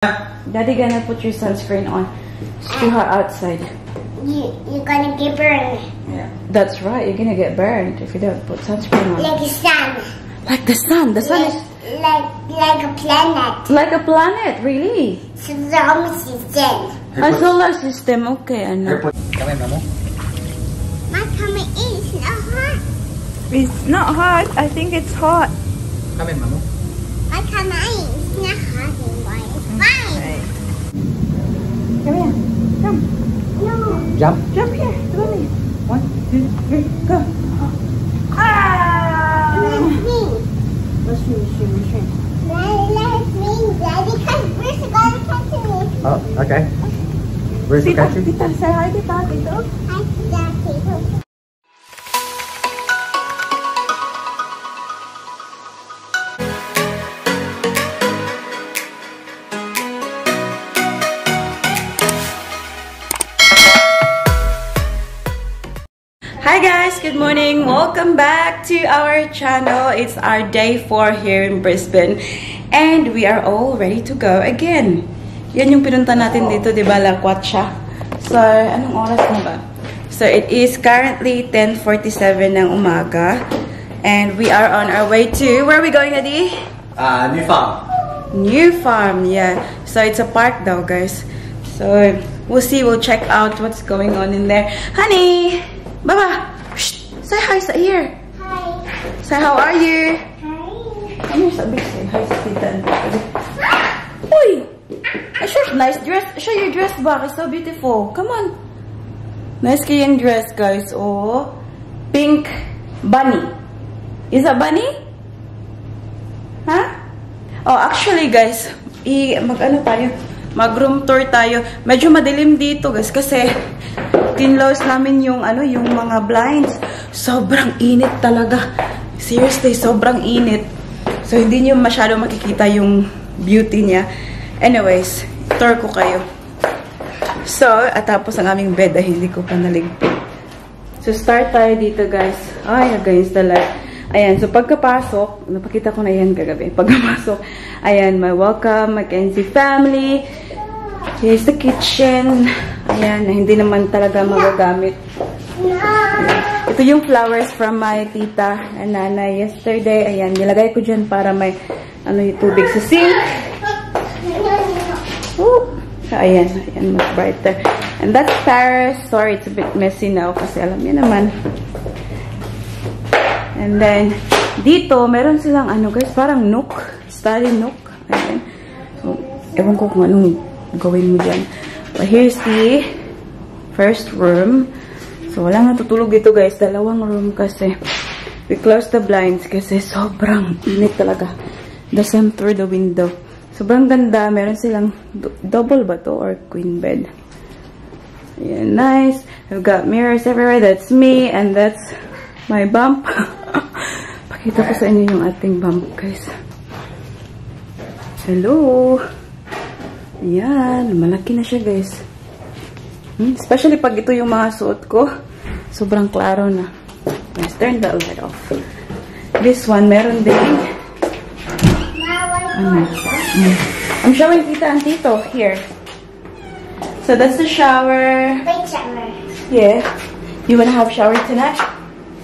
Daddy gonna put your sunscreen on. It's too hot outside. You're gonna get burned. Yeah, that's right. You're gonna get burned if you don't put sunscreen on. Like the sun. Like the sun. The sun is like a planet. like a planet, really. Solar system. A solar system. Okay, I know. My tummy is not hot. It's not hot. I think it's hot. My tummy is not hot anymore. It's fine. Come here. Come. No. Jump here. Come here. 1, 2, 3, go. Ah! Let me. Let's swim. Let me, Daddy, because we're gonna catch me. Oh, okay. Where's the catcher? Tita, say hi, Tita. Tito. Hi, Daddy. Hi guys, good morning. Welcome back to our channel. It's our day 4 here in Brisbane and we are all ready to go again. Yan yung pinunta natin dito, di ba? Lakwatsa. So, anong oras na ba? So, it is currently 10:47 ng umaga and we are on our way to, where are we going, Adi? New farm. New farm, yeah. So, it's a park though, guys. So, we'll see, we'll check out what's going on in there. Honey! Baba! Shh! Say hi sa ear! Hi. Say how are you? Hi. Come here, sabi. Say hi sa tita. Uy! Sure, nice dress. Show your dress back. It's so beautiful. Come on. Nice kayong dress, guys. Oh. Pink bunny. Is that bunny? Huh? Oh, actually, guys, mag-ano tayo? Mag-room tour tayo. Medyo madilim dito, guys, kasi tinlaws namin yung yung mga blinds. Sobrang init talaga. Seriously, sobrang init. So hindi niyo masyado makikita yung beauty niya. Anyways, tour ko kayo. So, at tapos ang aming bed ay hindi ko pa naligpit. So start tayo dito, guys. Ay, against the light. Ayan, so pagkapasok, napakita ko na yan kagabi. Pagkapasok, ayan, my welcome, Mackenzie family. Here's the kitchen. Ayan, na hindi naman talaga magagamit. Ayan. Ito yung flowers from my tita and nanay yesterday. Ayan, nilagay ko dyan para may yung tubig sa sink. Ooh. Ayan, ayan, much brighter. And that's Paris. Sorry, it's a bit messy now kasi alam niyo naman. And then, dito, meron silang guys, parang nook. Study nook. Ayan. So, ewan ko kung anong gawin mo dyan. But here's the first room. So, wala natutulog dito, guys. Dalawang room kasi. We closed the blinds kasi sobrang init talaga. The sun through the window. Sobrang ganda. Meron silang double ba to or queen bed. Ayan, nice. We've got mirrors everywhere. That's me and that's my bump. Pakita ko sa inyo yung ating bump, guys. Hello! Ayan, malaki na siya, guys. Especially pag ito yung mga suot ko. Sobrang klaro na. Let's turn the light off. This one, meron din. I'm showing Tita and Tito here. So that's the shower. Big shower. Yeah. You wanna have shower tonight?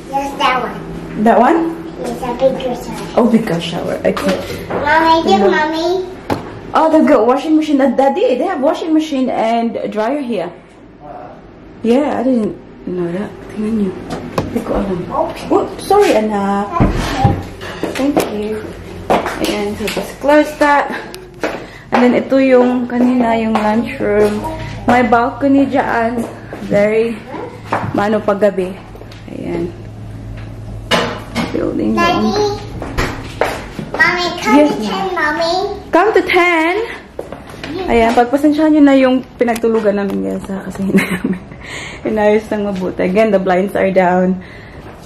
Yes, that one. That one? It's a bigger shower. Oh, bigger shower. Okay. Mommy, Mommy. Oh, they've got washing machine. Daddy, they have washing machine and dryer here. Yeah, I didn't know that. Tingnan nyo. Hindi ko alam. Oh, sorry, anak. Thank you. Ayan, so just close that. And then ito yung kanina, yung lunchroom. My balcony dyan. Very, mano paggabi. Ayan. Building Daddy. down. Mommy, come Yes, to 10, Mommy. Come to 10. Ayan, pagpasensyahan nyo na yung pinagtulugan namin, guys, ha? Kasi hindi namin inayos ng mabuti. Again, the blinds are down.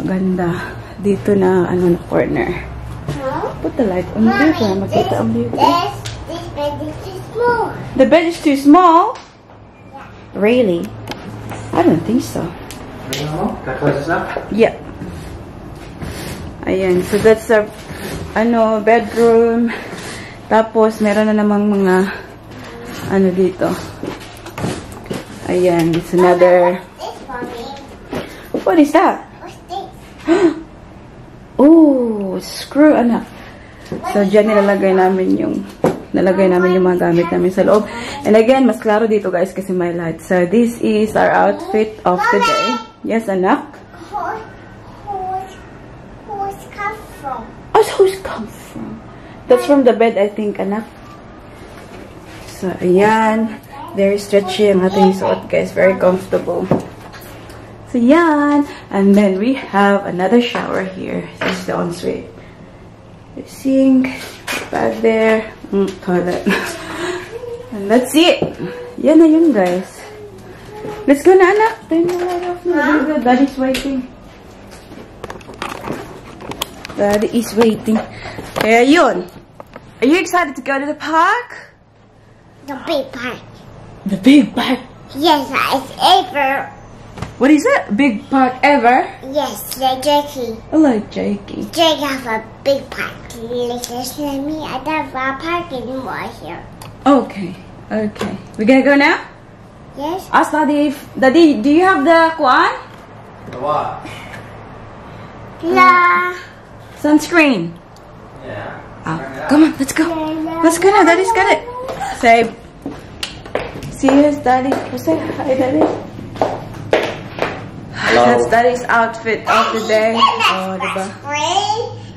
Maganda. Dito na, na corner. Huh? Put the light on there para makita ang beauty. This bed is too small. The bed is too small? Yeah. Really? I don't think so. Can I close this up? Yeah. Ayan, so that's a bedroom. Tapos meron na namang mga ano dito. Ayan, it's another... This for me. What is that? What's this? Oh, screw, anak. So, dyan nalagay namin yung mga gamit namin sa loob. And again, mas klaro dito guys kasi may light. So, this is our outfit of the day. Yes, anak? Who's come from? Oh, who's come from? That's from the bed, I think, anak. So, ayan. Very stretchy ang ating suot, guys. Very comfortable. So, yan. And then, we have another shower here. This is the ensuite. The sink. Bag there. Toilet. And that's it. Yan na yun, guys. Let's go na, anak. Turn the light off na. Daddy's waiting. Daddy is waiting. Kaya yun. Are you excited to go to the park? The big park. The big park? Yes, it's ever. What is it? Big park ever? Yes, like Jakey. I like Jakey. Jake have a big park. Listen to me. I don't have a park anymore here. Okay. Okay. We gonna go now? Yes. Ask Daddy if... Daddy, do you have the kuan? The what? La. Sunscreen. Yeah. Come on, let's go. Let's go now. Daddy's got it. Say... See, here's Daddy. Say hi, Daddy. Hello. That's Daddy's outfit of the day. Oh, diba?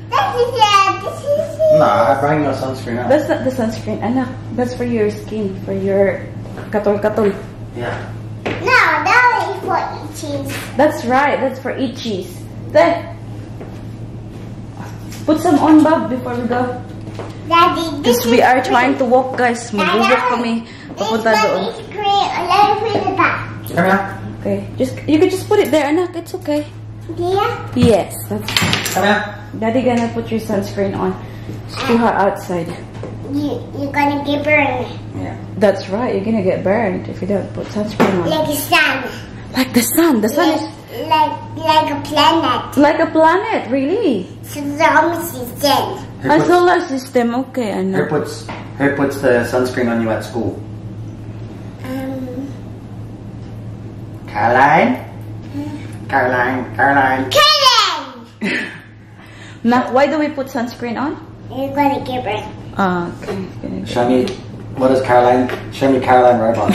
This is it. No, I bring no sunscreen out. That's not the sunscreen, anak. That's for your skin, for your katol-katol. Yeah. No, that is for itches. That's right. That's for itchies. There. Put some on, Bob, before we go. Daddy, this Because we are trying to walk, guys. Mag-walk kami. Papunta doon. This is green. Let me put it back. Come here. Okay. You can just put it there, anak. It's okay. Yeah? Yes. That's... Come here. Daddy gonna put your sunscreen on. It's too hot outside. You're gonna get burned. Yeah. That's right. You're gonna get burned if you don't put sunscreen on. Like the sun. Like the sun. The sun is Like a planet. like a planet, really. So the almost is dead. A solar system. Okay, I Who know. puts the sunscreen on you at school? Caroline? Caroline. Karen! Now, why do we put sunscreen on? You're gonna get burned. Okay. Gonna Show me, what is Caroline? Show me Caroline Robot.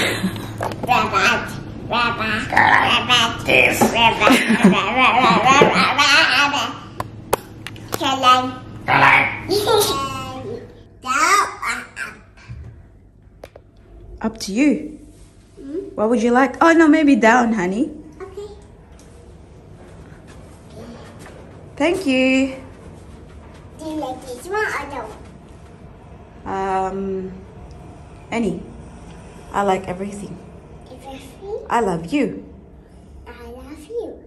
Rabbit. Rabbit. Caroline. Rabbit. This. Rabbit. Rabbit. Karen. Caroline. Up to you. What would you like? Oh no, maybe down, honey. Okay. Thank you. Do you like this one or no? Any. I like everything. If you're free, I love you. I love you.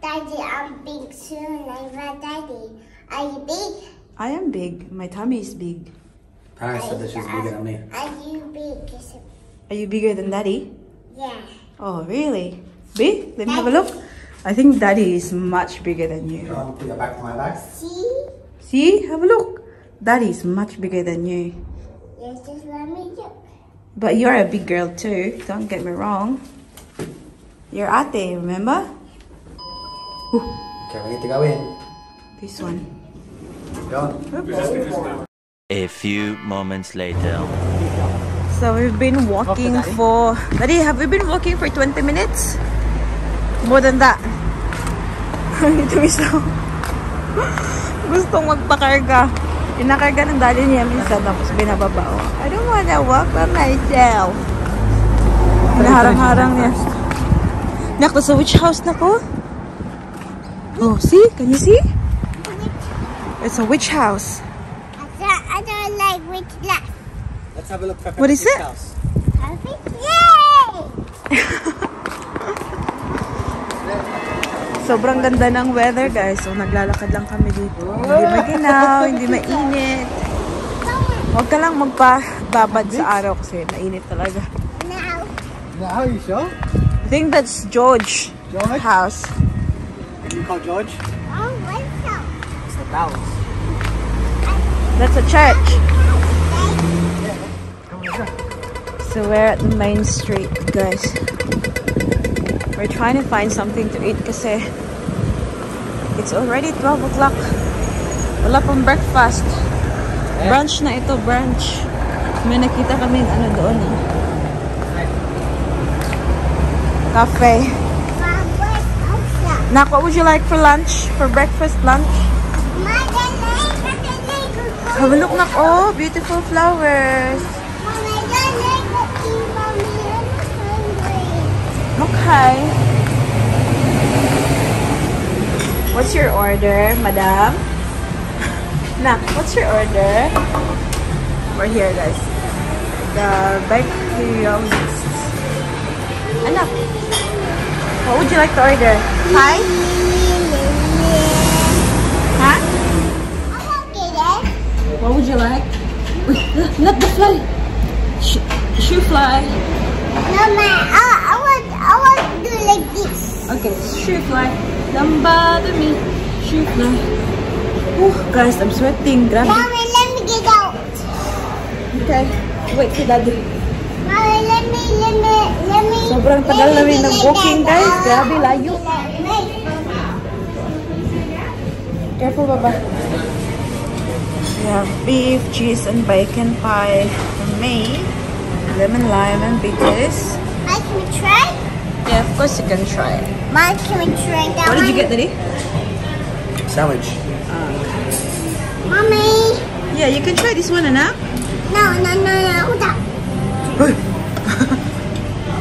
Daddy, I'm big soon. I love Daddy. Are you big? I am big. My tummy is big. Paris said that she's bigger than me. Are you big? Are you bigger than Daddy? Yeah. Oh, really? Big? Let me have a look. I think Daddy is much bigger than you. Put it back to my back. See? See? Have a look. Daddy is much bigger than you. Yes, just let me look. But you're a big girl too. Don't get me wrong. You're ate, remember? Okay, we need to go in. This one. Go on. A few moments later. So we've been walking for... Daddy, have we been walking for 20 minutes? More than that. Ito miso. Gustong magpakarga. Pinakarga ng daddy niya minsan tapos binababa. I don't wanna walk by myself. Pinaharang-harang niya. Nakta sa witch house na ko. Oh, see? Can you see? It's a witch house. I don't like which left. Let's have a look. What is it? Yay! Sobrang ganda ng weather, guys. So, naglalakad lang kami dito. Hindi maginaw, hindi mainit. Huwag ka lang magpababad sa araw kasi mainit talaga. Now. Now, you sure? I think that's George house. Can you call George? Oh, what's up? It's the bells. That's a church. So we're at the main street, guys. We're trying to find something to eat kasi it's already 12 o'clock. Wala pang breakfast. Brunch na ito, brunch. May nakita kami ano doon. Cafe. Nak, what would you like for lunch? For breakfast lunch? Have a look, Nak. Oh, beautiful flowers. Okay. What's your order, madam? Nak, what's your order? We're here, guys. The bakery. Anak, what would you like to order? Hi? Huh? What would you like? Wait, not the fly. Shoe fly. Mama, I want to do like this. Okay, shoe fly. Don't bother me. Shoe fly. Guys, I'm sweating. Grabe. Mommy, let me get out. Okay, wait for daddy. Mommy, let me. Sobrang tagal namin nag-walking, guys. Grabe, layo. Careful, baba. We have beef, cheese, and bacon pie for me. Lemon, lime, and bitters. Can we try? Yeah, of course you can try it. Mom, can we try that What one? did you get, Daddy? Sandwich. Mommy. Yeah, you can try this one, Anna. No. Hold up. Hey.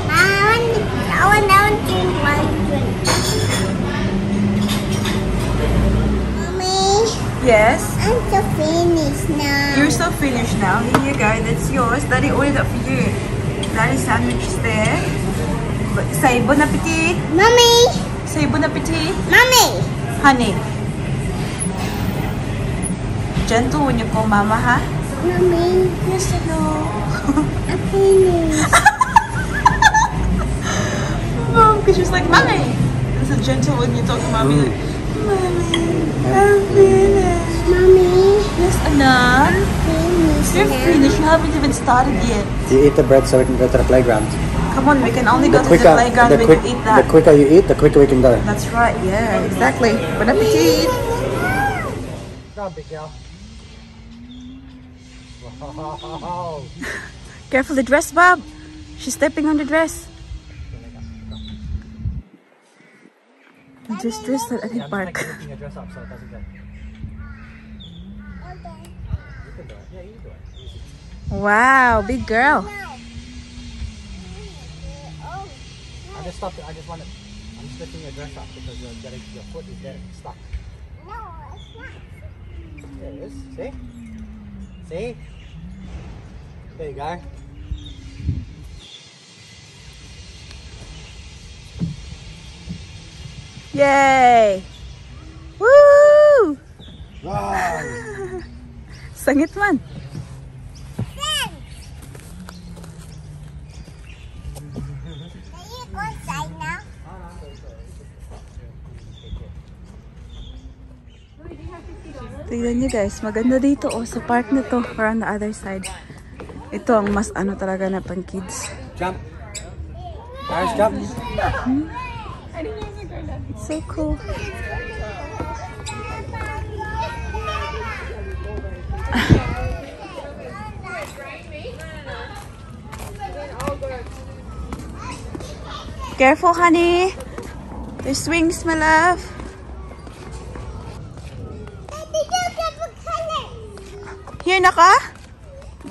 I want drink one drink. Mommy, Yes. I'm so finished now. You're so finished now. Here you go. That's yours. Daddy ordered that for you. Daddy's sandwich is there. But say bon appetit. Mommy. Say bon appetit. Mommy. Honey. Gentle when you call mama, huh? Mommy. Yes, hello. I'm finished. Mom, because she's like, mommy. It's so gentle when you talk to mommy. Like, mommy, I'm finished. Mommy. Yes, Anna. I'm finished. You're finished. You haven't even started yet. You eat the bread so we can go to the playground. Come on, we can only go to the playground. We can eat that. The quicker you eat, the quicker we can go. That's right. Yeah, exactly. Bon appetit. Go, big girl. Wow. Careful the dress, Bob. She's stepping on the dress. Just this at the park. Picking your dress up so it doesn't get. You can do it. Yeah, you can do it. Easy. Wow, big girl. I just stopped it. I just wanted. I'm just lifting your dress up because you're getting your foot is getting stuck. No, it's not. There it is. See? See? There you go. Yay! Woo! Wow. Sangit man. Can you go inside now? Tignan nyo guys, maganda dito sa park na to or on the other side. Ito ang mas ano talaga na pang kids. Jump. Paris, jump. It's so cool. Careful, honey. There's swings, my love. Here na ka?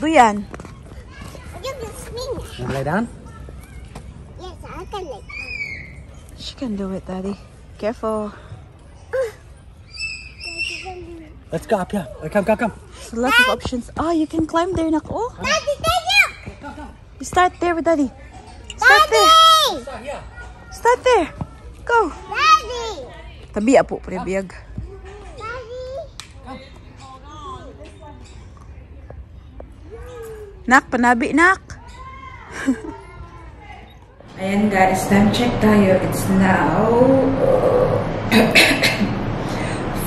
Duyan. You can swing. Want to lay down? Yes, I can lay. She can do it, Daddy. Careful. Let's go up here. Come. There's lots of options. Oh, you can climb there, nak. Oh, Daddy, Daddy! you start there with Daddy. Start there. Daddy! Start there. Go. Daddy! Tabi apo, prebiyag. Daddy! Nak, panabi, nak. Ayan guys, time check tayo. It's now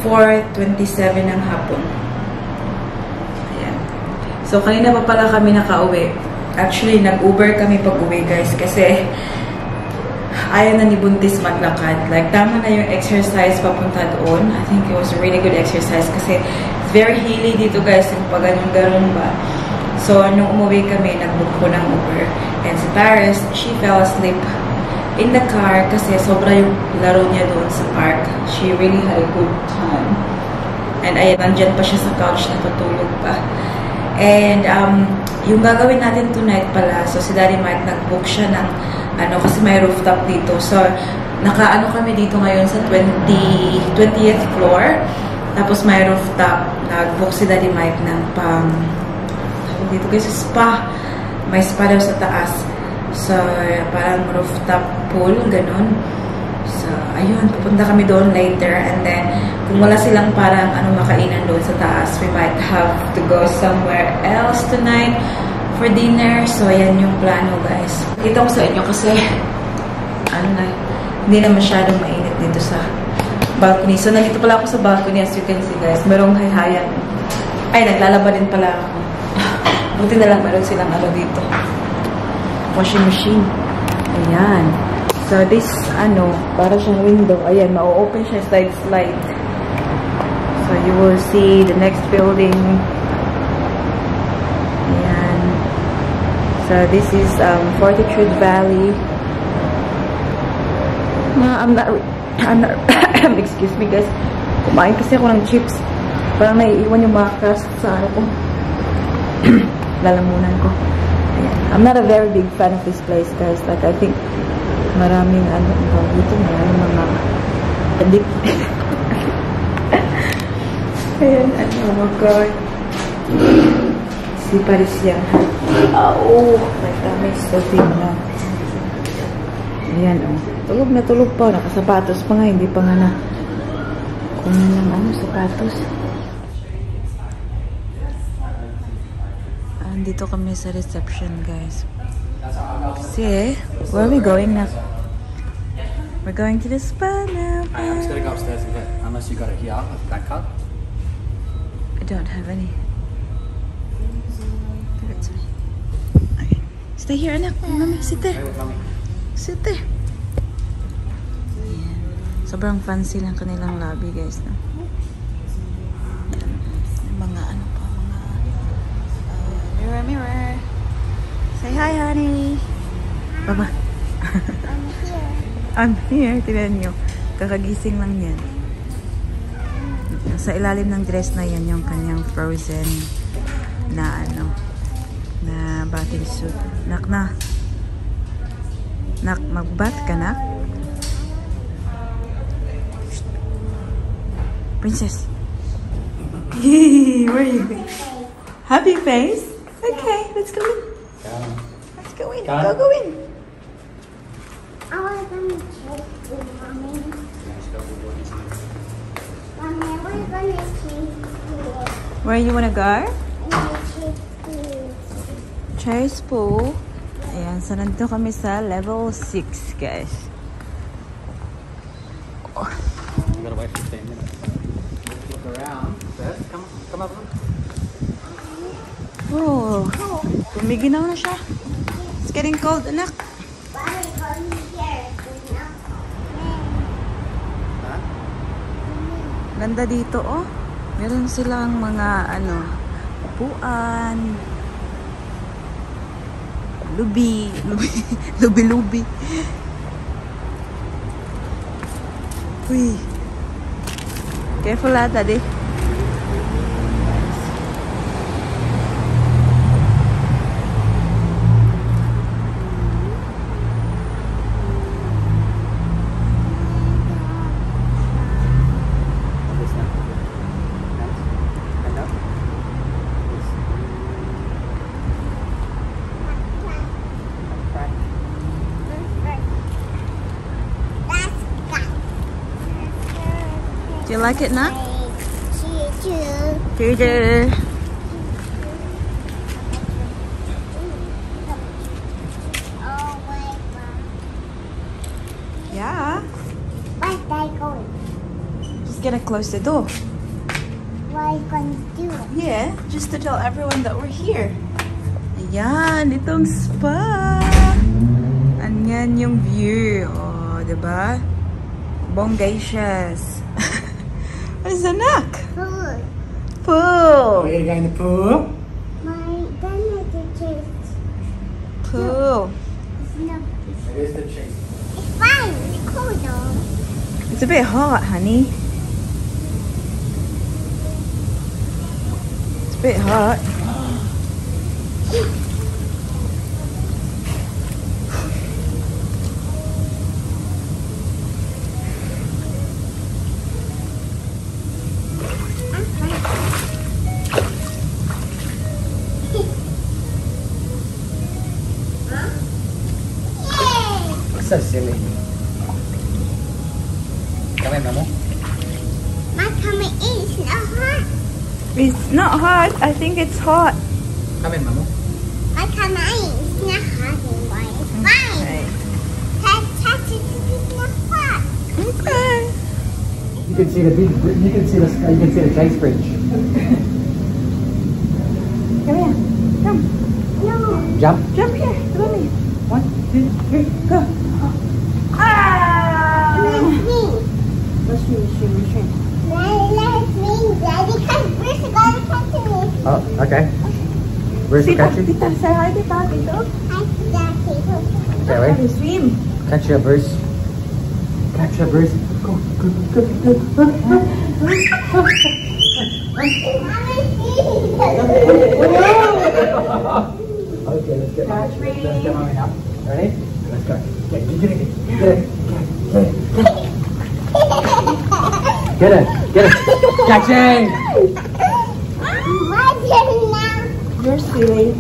4:27 ng hapon. Ayan. So, kanina pa pala kami nakauwi. Actually, nag-Uber kami pag-uwi, guys, kasi ayaw na ni Buntis maglakad. Like, tama na yung exercise papunta doon. I think it was a really good exercise kasi it's very hilly dito, guys, yung pag-ganun-ganun ba. So, nung umuwi kami, nag-book ko ng Uber. And si Paris, she fell asleep in the car kasi sobra yung laro niya doon sa park. She really had a good time. And ayun, nandyan pa siya sa couch, natutulog pa. And, yung gagawin natin tonight pala, so si Daddy Mike nag-book siya ng, kasi may rooftop dito. So, naka-ano kami dito ngayon sa 20th floor. Tapos may rooftop. Nag-book si Daddy Mike ng dito guys, spa. May spa daw sa taas. So, parang rooftop pool, ganun. So, ayun, pupunta kami doon later. And then, kung wala silang parang makainan doon sa taas, we might have to go somewhere else tonight for dinner. So, ayan yung plano, guys. Kita ko sa inyo kasi, hindi na masyadong mainit dito sa balcony. So, nandito pala ako sa balcony, as you can see, guys. Merong hayhayan. Ay, naglalaba din pala ako. Buti na lang meron silang dito. Washing machine. Ayan. So, this, para siyang window. Ayan, ma-open siya slide. So, you will see the next building. Ayan. So, this is Fortitude Valley. I'm not excuse me, guys. Kumain kasi ako ng chips. Parang naiiwan yung mga crust sa ko. Lalamunan ko. Ayan. I'm not a very big fan of this place, guys. Like, I think maraming dito, maraming mga addicted. Ayan, oh my God. Si Paris yan. My tummy is so thin na. Ayan, tulog na tulog pa. Nakasapatos pa nga, hindi pa nga na kunin ng sapatos. Andito kami sa reception, guys. Kasi, where are we going now? We're going to the spa now. I'm just gonna go upstairs and get, unless you got it here, that card. I don't have any. Give it to me. Okay. Stay here, anak. Mami, sit there. Sit there. Ayan. Sobrang fancy lang kanilang lobby, guys. No? Ayan. Mga mirror. Say hi, honey. Baba. I'm here. Tignan nyo. Kakagising lang yan. Sa ilalim ng dress na yan, yung kanyang frozen na na bathing suit. Nak, mag-bath ka, nak? Princess. Where are you going? Happy face? Okay, let's go in. Let's go in. Go in. I want to chase you, Mommy. Mommy, we're going to chase you. Where you want to go? Chase Chase pool. Ayan, so nandito kami sa level 6, guys. You gotta wait 15 minutes. Look around first. Come up. Oh, tumiginaw na siya. It's getting cold, anak. Ganda dito, oh. Meron silang mga, upuan. Lubi. Uy. Careful, Daddy. Do you like it, Nak? Cheers. Yeah. Where's they going? Just gonna close the door. What are you going to do? Yeah, just to tell everyone that we're here. Yan, itong spa. Anyan yung view. Oh, diba? Bongacious. What is the neck? Pool. Pool. Are you going to the pool? My grandmother just. Pool. It's not. It is the cheese. It's fine. It's cool though. It's a bit hot, honey. It's a bit hot. So silly. Come in, Mamo. My tummy is not hot. It's not hot. I think it's hot. Come in, Mamo. My tummy is not hot anymore. It's fine. Okay. Touch it. It's not hot. Okay. You can see the big. You can see the Chase Bridge. Come here. Come. No. Jump. Jump here. Follow me. 1, 2, 3, go. Ah! Let's swing. Let's swing. Let's swing, Daddy. Because Bruce is going to catch me. Oh, okay. Where's the catch you? Tita, say hi, Tita. Tito. Hi, Daddy. Okay, wait. Swim. Catch you, Bruce. Catch you, Bruce. Go, go, go, go. Okay, let's get Mommy now. Ready? Let's go. Get it. Catching! My turn now. You're silly.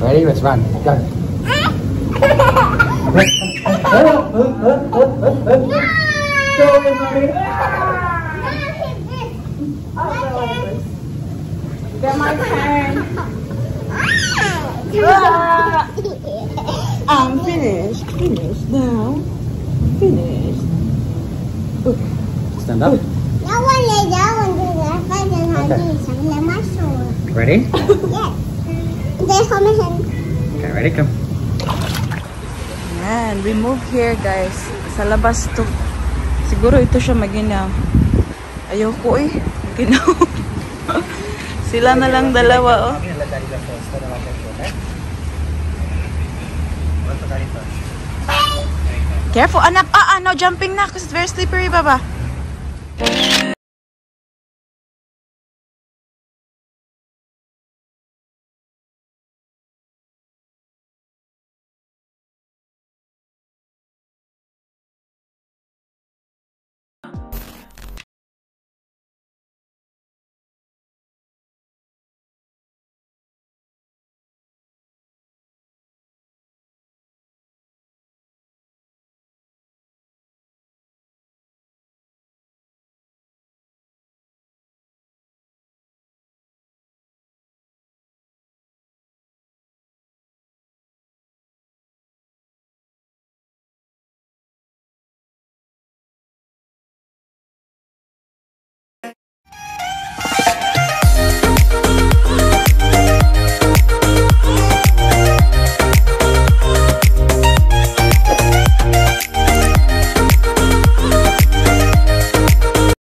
Ready? Let's run. Go. Go away, Mommy. Get my turn. I'm finished. Finished now. Finished. Stand up. Ready? Yes. There's commission. Okay, ready? Come. Yan, we move here guys. Sa labas to. Siguro ito siya maginaw. Ayoko eh. Maginaw. Sila na lang dalawa oh. Careful anak. No jumping na because it's very slippery baba.